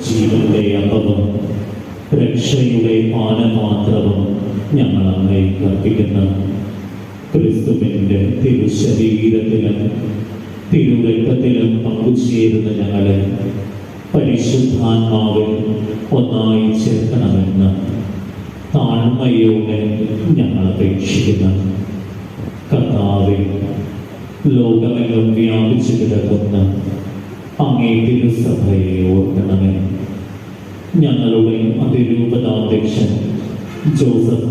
ജീവന്റെ അപ്പവും രക്ഷയുടെ പാനപാത്രവും ഞങ്ങൾ അങ്ങേക്ക് അർപ്പിക്കുന്ന ക്രിസ്തുവിന്റെ തിരുശരീരത്തിലും തിരുരക്തത്തിലും പങ്കുചേരുന്ന ഞങ്ങളെ പരിശുദ്ധാത്മാവിൽ ഒന്നായി ചേർക്കണമെന്ന് താഴ്മയോടെ ഞങ്ങൾ അപേക്ഷിക്കുന്നു. കർത്താവേ, ലോകമെങ്ങും വ്യാപിച്ചു കിടക്കുന്ന അങ്ങേ തിരുസഭയെ ഓർക്കണമേ. ഞങ്ങളുടെ അതിരൂപതാധ്യക്ഷൻ ജോസഫ്